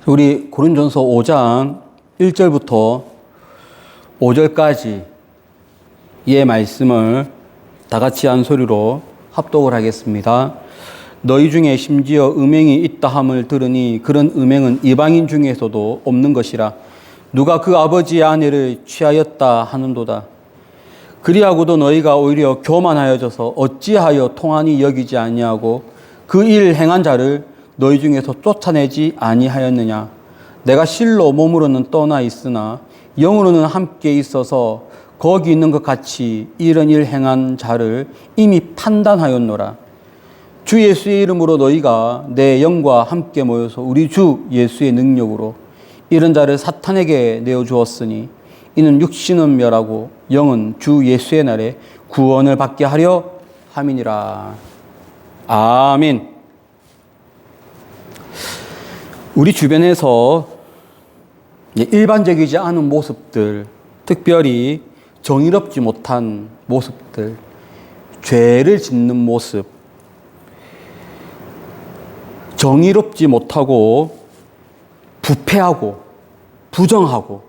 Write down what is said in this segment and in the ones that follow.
우리 고린도전서 5장 1절부터 5절까지 이 말씀을 다 같이 한 소리로 합독을 하겠습니다. 너희 중에 심지어 음행이 있다 함을 들으니 그런 음행은 이방인 중에서도 없는 것이라. 누가 그 아버지의 아내를 취하였다 하는도다. 그리하고도 너희가 오히려 교만하여져서 어찌하여 통하니 여기지 아니하고 그 일 행한 자를 너희 중에서 쫓아내지 아니하였느냐. 내가 실로 몸으로는 떠나 있으나 영으로는 함께 있어서 거기 있는 것 같이 이런 일 행한 자를 이미 판단하였노라. 주 예수의 이름으로 너희가 내 영과 함께 모여서 우리 주 예수의 능력으로 이런 자를 사탄에게 내어주었으니 이는 육신은 멸하고 영은 주 예수의 날에 구원을 받게 하려 함이니라. 아멘. 우리 주변에서 일반적이지 않은 모습들, 특별히 정의롭지 못한 모습들, 죄를 짓는 모습, 정의롭지 못하고 부패하고 부정하고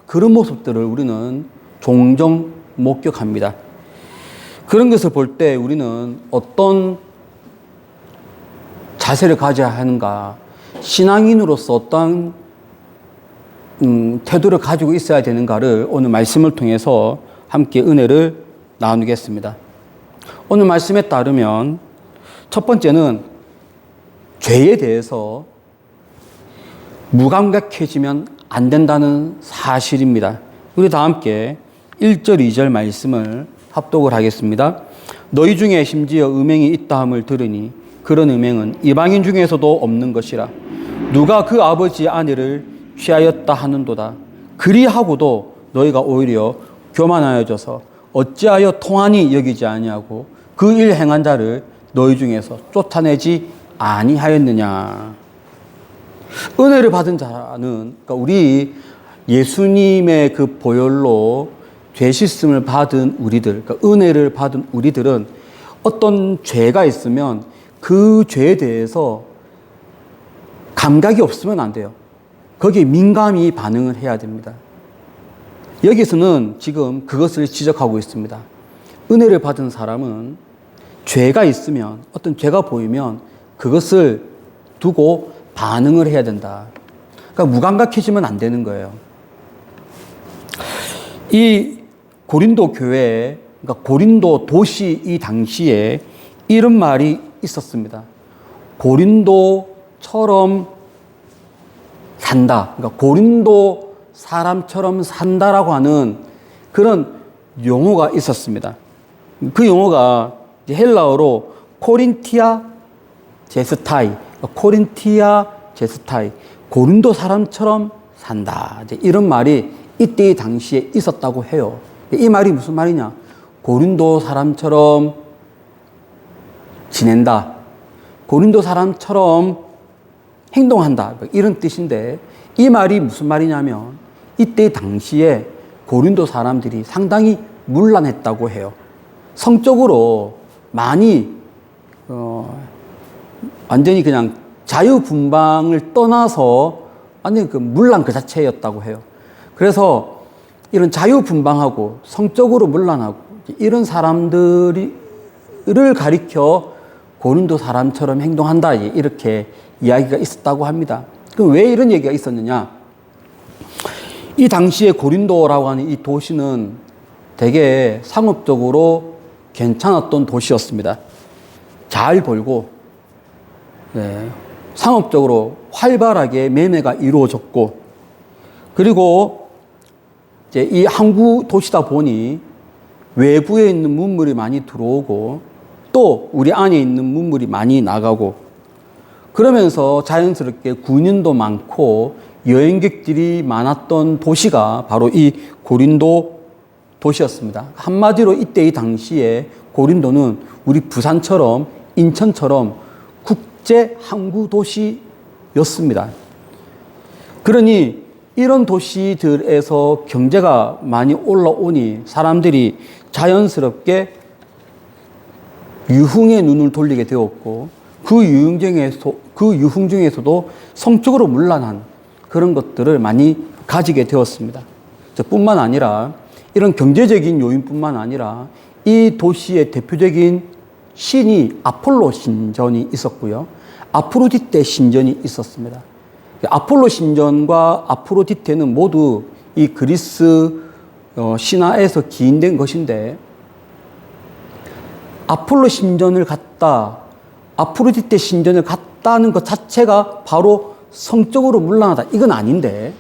그런 모습들을 우리는 종종 목격합니다. 그런 것을 볼 때 우리는 어떤 자세를 가져야 하는가, 신앙인으로서 어떤 태도를 가지고 있어야 되는가를 오늘 말씀을 통해서 함께 은혜를 나누겠습니다. 오늘 말씀에 따르면 첫 번째는 죄에 대해서 무감각해지면 안 된다는 사실입니다. 우리 다 함께 1절, 2절 말씀을 합독을 하겠습니다. 너희 중에 심지어 음행이 있다 함을 들으니 그런 음행은 이방인 중에서도 없는 것이라. 누가 그 아버지의 아내를 취하였다 하는도다. 그리하고도 너희가 오히려 교만하여져서 어찌하여 통하니 여기지 아니하고 그 일 행한 자를 너희 중에서 쫓아내지 아니하였느냐. 은혜를 받은 자는, 그러니까 우리 예수님의 그 보혈로 죄 씻음을 받은 우리들, 그러니까 은혜를 받은 우리들은 어떤 죄가 있으면 그 죄에 대해서 감각이 없으면 안 돼요. 거기에 민감히 반응을 해야 됩니다. 여기서는 지금 그것을 지적하고 있습니다. 은혜를 받은 사람은 죄가 있으면, 어떤 죄가 보이면 그것을 두고 반응을 해야 된다. 그러니까 무감각해지면 안 되는 거예요. 이 고린도 교회, 그러니까 고린도 도시 이 당시에 이런 말이 있었습니다. 고린도처럼 산다. 그러니까 고린도 사람처럼 산다라고 하는 그런 용어가 있었습니다. 그 용어가 헬라어로 코린티아 제스타이, 코린티아 제스타이, 고린도 사람처럼 산다. 이런 말이 이때 당시에 있었다고 해요. 이 말이 무슨 말이냐? 고린도 사람처럼 지낸다. 고린도 사람처럼 행동한다. 이런 뜻인데 이 말이 무슨 말이냐면 이때 당시에 고린도 사람들이 상당히 문란했다고 해요. 성적으로 많이 완전히 그냥 자유분방을 떠나서 완전히 그 문란 그 자체였다고 해요. 그래서 이런 자유분방하고 성적으로 문란하고 이런 사람들을 가리켜 고린도 사람처럼 행동한다, 이렇게 이야기가 있었다고 합니다. 그럼 왜 이런 얘기가 있었느냐? 이 당시에 고린도라고 하는 이 도시는 되게 상업적으로 괜찮았던 도시였습니다. 잘 벌고, 상업적으로 활발하게 매매가 이루어졌고, 그리고 이제 이 항구 도시다 보니 외부에 있는 문물이 많이 들어오고 또 우리 안에 있는 문물이 많이 나가고, 그러면서 자연스럽게 군인도 많고 여행객들이 많았던 도시가 바로 이 고린도 도시였습니다. 한마디로 이때 이 당시에 고린도는 우리 부산처럼 인천처럼 국제 항구 도시였습니다. 그러니 이런 도시들에서 경제가 많이 올라오니 사람들이 자연스럽게 유흥의 눈을 돌리게 되었고, 그 유흥 중에서도 성적으로 문란한 그런 것들을 많이 가지게 되었습니다. 뿐만 아니라 이런 경제적인 요인뿐만 아니라 이 도시의 대표적인 신이 아폴로 신전이 있었고요. 아프로디테 신전이 있었습니다. 아폴로 신전과 아프로디테는 모두 이 그리스 신화에서 기인된 것인데, 아폴로 신전을 갖다 아프로디테 신전을 갖다는 것 자체가 바로 성적으로 문란하다, 이건 아닌데,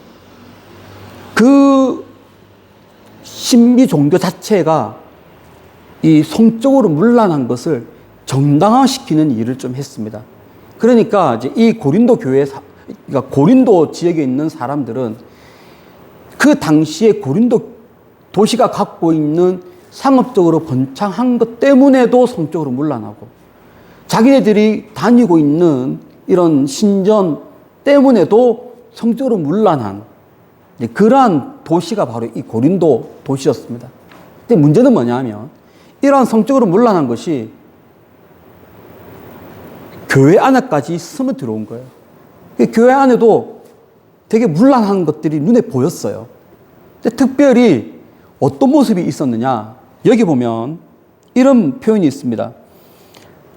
그 신비 종교 자체가 이 성적으로 문란한 것을 정당화시키는 일을 좀 했습니다. 그러니까 이제 이 고린도 그러니까 고린도 지역에 있는 사람들은 그 당시에 고린도 도시가 갖고 있는 상업적으로 번창한 것 때문에도 성적으로 문란하고, 자기네들이 다니고 있는 이런 신전 때문에도 성적으로 문란한 그러한 도시가 바로 이 고린도 도시였습니다. 근데 문제는 뭐냐면, 이러한 성적으로 문란한 것이 교회 안에까지 스며 들어온 거예요. 교회 안에도 되게 문란한 것들이 눈에 보였어요. 근데 특별히 어떤 모습이 있었느냐, 여기 보면 이런 표현이 있습니다.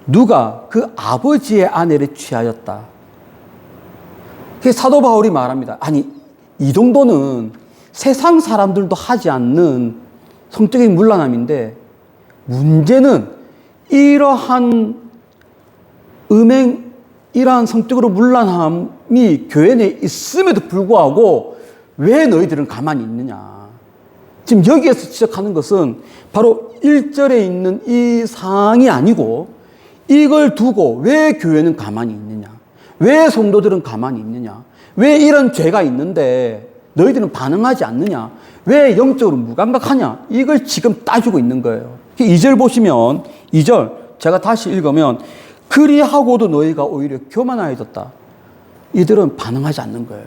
누가 그 아버지의 아내를 취하였다. 사도 바울이 말합니다. 아니, 이 정도는 세상 사람들도 하지 않는 성적인 문란함인데, 문제는 이러한 이러한 성적으로 문란함이 교회 내에 있음에도 불구하고 왜 너희들은 가만히 있느냐. 지금 여기에서 지적하는 것은 바로 1절에 있는 이 사항이 아니고, 이걸 두고 왜 교회는 가만히 있느냐, 왜 성도들은 가만히 있느냐, 왜 이런 죄가 있는데 너희들은 반응하지 않느냐, 왜 영적으로 무감각하냐, 이걸 지금 따지고 있는 거예요. 2절 보시면, 2절 제가 다시 읽으면, 그리하고도 너희가 오히려 교만하여졌다. 이들은 반응하지 않는 거예요.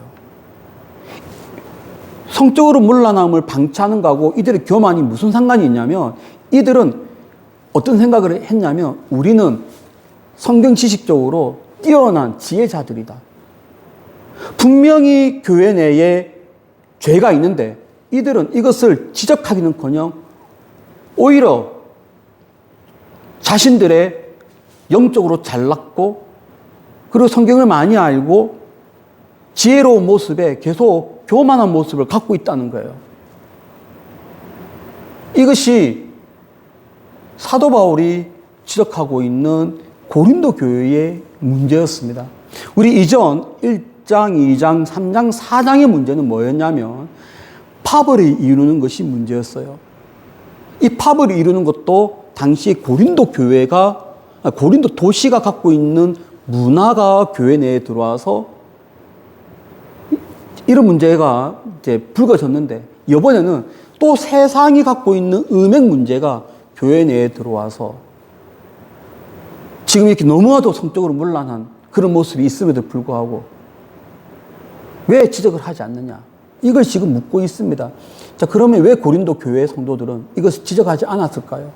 성적으로 문란함을 방치하는 거하고 이들의 교만이 무슨 상관이 있냐면, 이들은 어떤 생각을 했냐면, 우리는 성경 지식적으로 뛰어난 지혜자들이다. 분명히 교회 내에 죄가 있는데 이들은 이것을 지적하기는커녕 오히려 자신들의 영적으로 잘났고, 그리고 성경을 많이 알고 지혜로운 모습에 계속 교만한 모습을 갖고 있다는 거예요. 이것이 사도 바울이 지적하고 있는 고린도 교회의 문제였습니다. 우리 이전 1장, 2장, 3장, 4장의 문제는 뭐였냐면, 팝을 이루는 것이 문제였어요. 이 팝을 이루는 것도 당시 고린도 도시가 갖고 있는 문화가 교회 내에 들어와서 이런 문제가 이제 불거졌는데, 이번에는 또 세상이 갖고 있는 음행 문제가 교회 내에 들어와서 지금 이렇게 너무나도 성적으로 문란한 그런 모습이 있음에도 불구하고 왜 지적을 하지 않느냐, 이걸 지금 묻고 있습니다. 자, 그러면 왜 고린도 교회 성도들은 이것을 지적하지 않았을까요?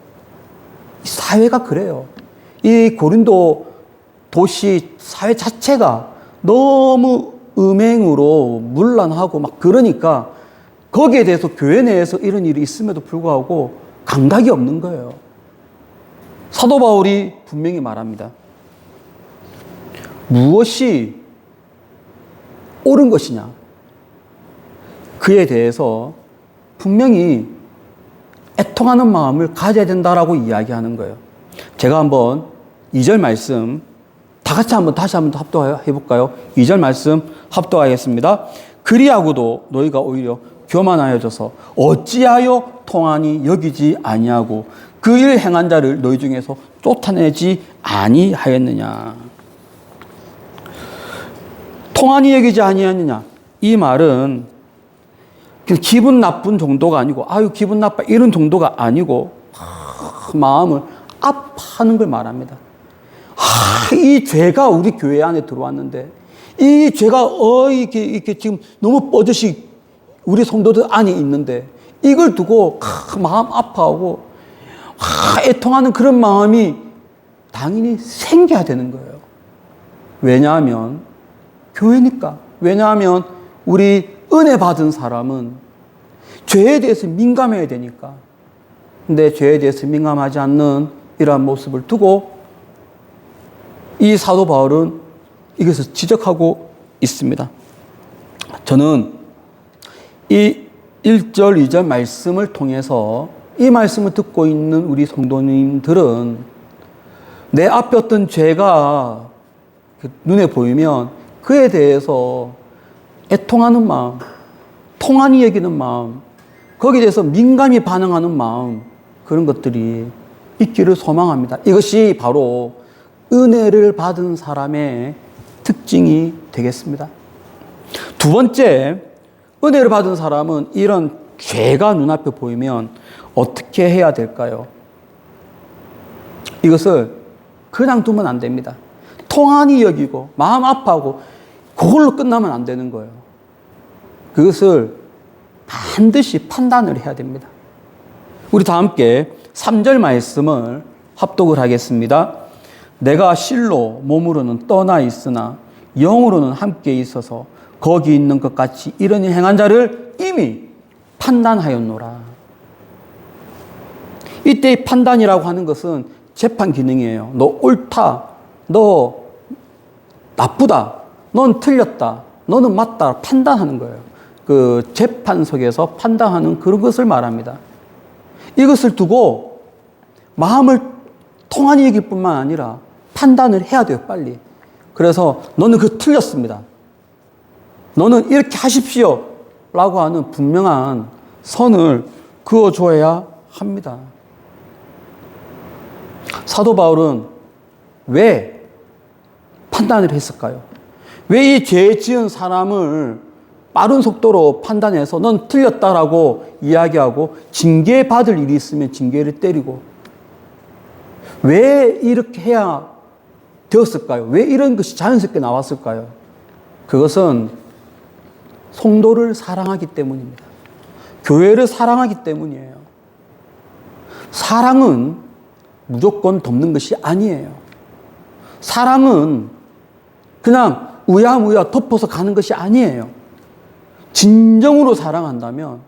사회가 그래요. 이 고린도 도시 사회 자체가 너무 음행으로 문란하고 막 그러니까 거기에 대해서 교회 내에서 이런 일이 있음에도 불구하고 감각이 없는 거예요. 사도 바울이 분명히 말합니다. 무엇이 옳은 것이냐, 그에 대해서 분명히 애통하는 마음을 가져야 된다라고 이야기하는 거예요. 제가 한번 2절 말씀 다시 한번 합독해 볼까요? 2절 말씀 합독하겠습니다. 그리하고도 너희가 오히려 교만하여져서 어찌하여 통하니 여기지 아니하고 그 일 행한 자를 너희 중에서 쫓아내지 아니하였느냐. 통하니 여기지 아니하느냐, 이 말은 기분 나쁜 정도가 아니고, 아유 기분 나빠 이런 정도가 아니고 마음을 아파하는 걸 말합니다. 이 죄가 우리 교회 안에 들어왔는데, 이 죄가 이렇게 지금 너무 뻗듯이 우리 성도들 안에 있는데, 이걸 두고 마음 아파하고 애통하는 그런 마음이 당연히 생겨야 되는 거예요. 왜냐하면 교회니까. 왜냐하면 우리 은혜 받은 사람은 죄에 대해서 민감해야 되니까. 근데 죄에 대해서 민감하지 않는 이러한 모습을 두고 이 사도 바울은 이것을 지적하고 있습니다. 저는 이 1절, 2절 말씀을 통해서 이 말씀을 듣고 있는 우리 성도님들은 내 앞에 어떤 죄가 눈에 보이면 그에 대해서 애통하는 마음, 통한이 여기는 마음, 거기에 대해서 민감히 반응하는 마음, 그런 것들이 있기를 소망합니다. 이것이 바로 은혜를 받은 사람의 특징이 되겠습니다. 두 번째, 은혜를 받은 사람은 이런 죄가 눈앞에 보이면 어떻게 해야 될까요? 이것을 그냥 두면 안 됩니다. 통한이 여기고 마음 아파하고 그걸로 끝나면 안 되는 거예요. 그것을 반드시 판단을 해야 됩니다. 우리 다 함께 3절 말씀을 합독을 하겠습니다. 내가 실로 몸으로는 떠나 있으나 영으로는 함께 있어서 거기 있는 것 같이 이러니 행한 자를 이미 판단하였노라. 이때의 판단이라고 하는 것은 재판 기능이에요. 너 옳다, 너 나쁘다, 넌 틀렸다, 너는 맞다 판단하는 거예요. 그 재판석에서 판단하는 그런 것을 말합니다. 이것을 두고 마음을 통한이 여길 뿐만 아니라 판단을 해야 돼요, 빨리. 그래서 너는 그 틀렸습니다. 너는 이렇게 하십시오 라고 하는 분명한 선을 그어줘야 합니다. 사도 바울은 왜 판단을 했을까요? 왜 이 죄 지은 사람을 빠른 속도로 판단해서 넌 틀렸다라고 이야기하고 징계받을 일이 있으면 징계를 때리고 왜 이렇게 해야 되었을까요? 왜 이런 것이 자연스럽게 나왔을까요? 그것은 성도를 사랑하기 때문입니다. 교회를 사랑하기 때문이에요. 사랑은 무조건 돕는 것이 아니에요. 사랑은 그냥 우야무야 덮어서 가는 것이 아니에요. 진정으로 사랑한다면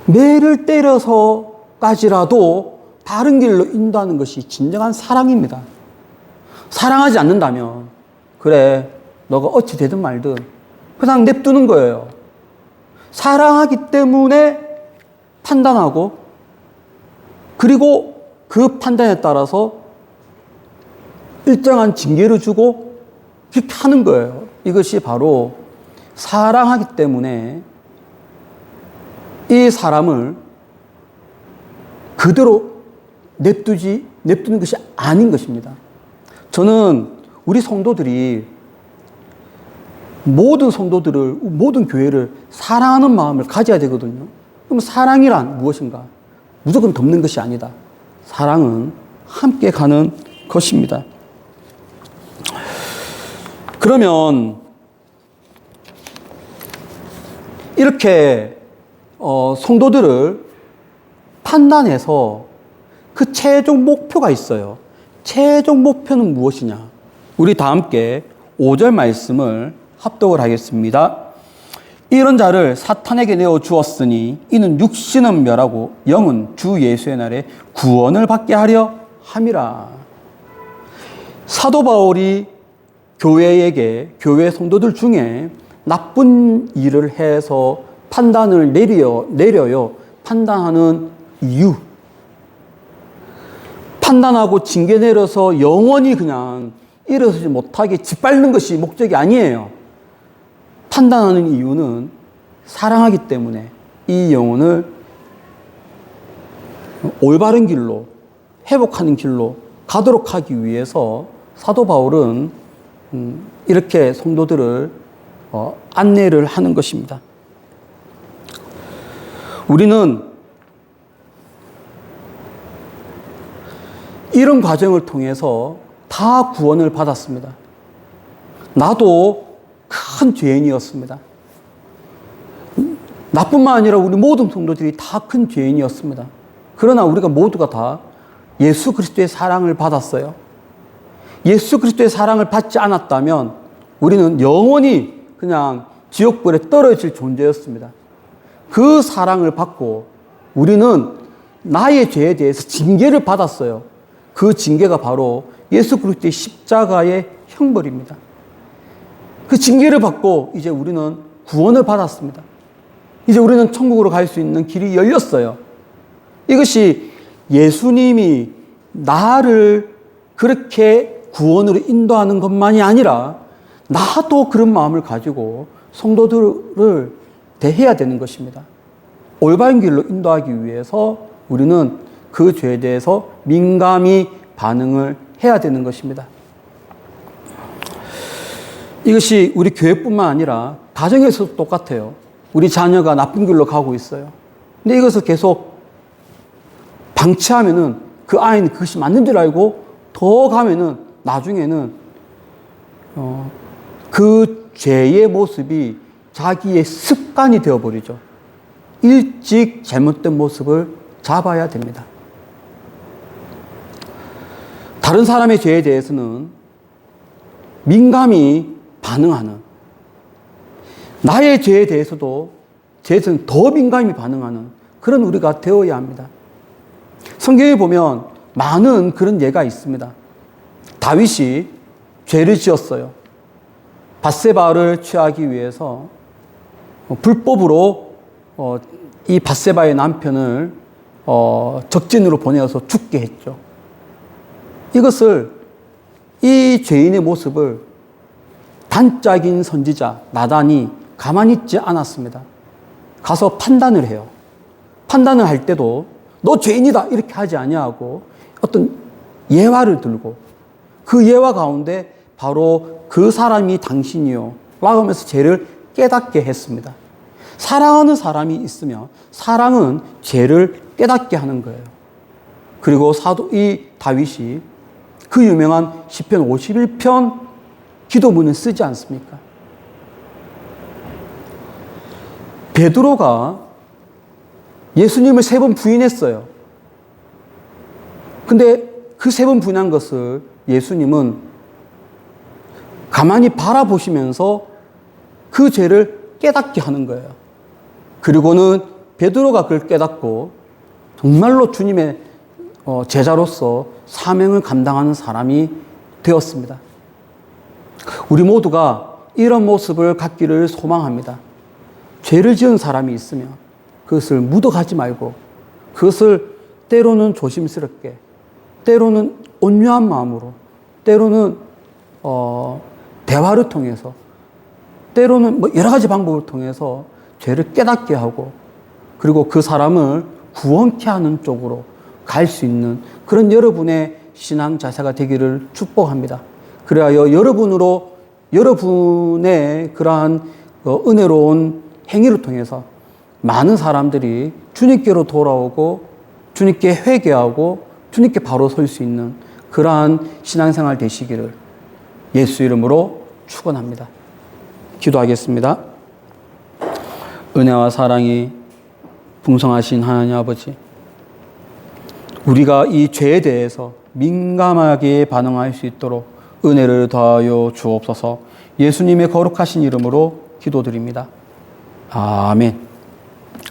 매를 때려서까지라도 바른 길로 인도하는 것이 진정한 사랑입니다. 사랑하지 않는다면 그래 너가 어찌 되든 말든 그냥 냅두는 거예요. 사랑하기 때문에 판단하고 그리고 그 판단에 따라서 일정한 징계를 주고 그렇게 하는 거예요. 이것이 바로 사랑하기 때문에 이 사람을 그대로 냅두는 것이 아닌 것입니다. 저는 우리 성도들이 모든 성도들을, 모든 교회를 사랑하는 마음을 가져야 되거든요. 그럼 사랑이란 무엇인가? 무조건 돕는 것이 아니다. 사랑은 함께 가는 것입니다. 그러면 이렇게 성도들을 판단해서 그 최종 목표가 있어요. 최종 목표는 무엇이냐? 우리 다 함께 5절 말씀을 합독을 하겠습니다. 이런 자를 사탄에게 내어 주었으니 이는 육신은 멸하고 영은 주 예수의 날에 구원을 받게 하려 함이라. 사도 바울이 교회 성도들 중에 나쁜 일을 해서 판단을 내려요. 판단하는 이유. 판단하고 징계 내려서 영원히 그냥 일어서지 못하게 짓밟는 것이 목적이 아니에요. 판단하는 이유는 사랑하기 때문에 이 영혼을 올바른 길로 회복하는 길로 가도록 하기 위해서 사도 바울은 이렇게 성도들을 안내를 하는 것입니다. 우리는 이런 과정을 통해서 다 구원을 받았습니다. 나도 큰 죄인이었습니다. 나뿐만 아니라 우리 모든 성도들이 다 큰 죄인이었습니다. 그러나 우리가 모두가 다 예수 그리스도의 사랑을 받았어요. 예수 그리스도의 사랑을 받지 않았다면 우리는 영원히 그냥 지옥불에 떨어질 존재였습니다. 그 사랑을 받고 우리는 나의 죄에 대해서 징계를 받았어요. 그 징계가 바로 예수 그리스도의 십자가의 형벌입니다. 그 징계를 받고 이제 우리는 구원을 받았습니다. 이제 우리는 천국으로 갈 수 있는 길이 열렸어요. 이것이 예수님이 나를 그렇게 구원으로 인도하는 것만이 아니라 나도 그런 마음을 가지고 성도들을 대해야 되는 것입니다. 올바른 길로 인도하기 위해서 우리는 그 죄에 대해서 민감히 반응을 해야 되는 것입니다. 이것이 우리 교회뿐만 아니라 가정에서도 똑같아요. 우리 자녀가 나쁜 길로 가고 있어요. 근데 이것을 계속 방치하면은 그 아이는 그것이 맞는 줄 알고 더 가면은 나중에는 그 죄의 모습이 자기의 습관이 되어버리죠. 일찍 잘못된 모습을 잡아야 됩니다. 다른 사람의 죄에 대해서는 민감히 반응하는, 나의 죄에 대해서는 더 민감히 반응하는 그런 우리가 되어야 합니다. 성경에 보면 많은 그런 예가 있습니다. 다윗이 죄를 지었어요. 밧세바를 취하기 위해서 불법으로 이 밧세바의 남편을 적진으로 보내어서 죽게 했죠. 이것을, 이 죄인의 모습을 단짝인 선지자 나단이 가만히 있지 않았습니다. 가서 판단을 해요. 판단을 할 때도 너 죄인이다 이렇게 하지 아니하고 어떤 예화를 들고 그 예화 가운데 바로 그 사람이 당신이요 라고 하면서 죄를 깨닫게 했습니다. 사랑하는 사람이 있으면 사랑은 죄를 깨닫게 하는 거예요. 그리고 이 다윗이 그 유명한 시편 51편 기도문을 쓰지 않습니까? 베드로가 예수님을 3번 부인했어요. 근데 그 3번 부인한 것을 예수님은 가만히 바라보시면서 그 죄를 깨닫게 하는 거예요. 그리고는 베드로가 그걸 깨닫고 정말로 주님의 제자로서 사명을 감당하는 사람이 되었습니다. 우리 모두가 이런 모습을 갖기를 소망합니다. 죄를 지은 사람이 있으면 그것을 묻어가지 말고 그것을 때로는 조심스럽게, 때로는 온유한 마음으로, 때로는 대화를 통해서, 때로는 여러 가지 방법을 통해서 죄를 깨닫게 하고 그리고 그 사람을 구원케 하는 쪽으로 갈 수 있는 그런 여러분의 신앙 자세가 되기를 축복합니다. 그래야 여러분의 그러한 은혜로운 행위를 통해서 많은 사람들이 주님께로 돌아오고 주님께 회개하고 주님께 바로 설 수 있는 그러한 신앙생활 되시기를 예수 이름으로 축원합니다. 기도하겠습니다. 은혜와 사랑이 풍성하신 하나님 아버지, 우리가 이 죄에 대해서 민감하게 반응할 수 있도록 은혜를 더하여 주옵소서. 예수님의 거룩하신 이름으로 기도드립니다. 아멘.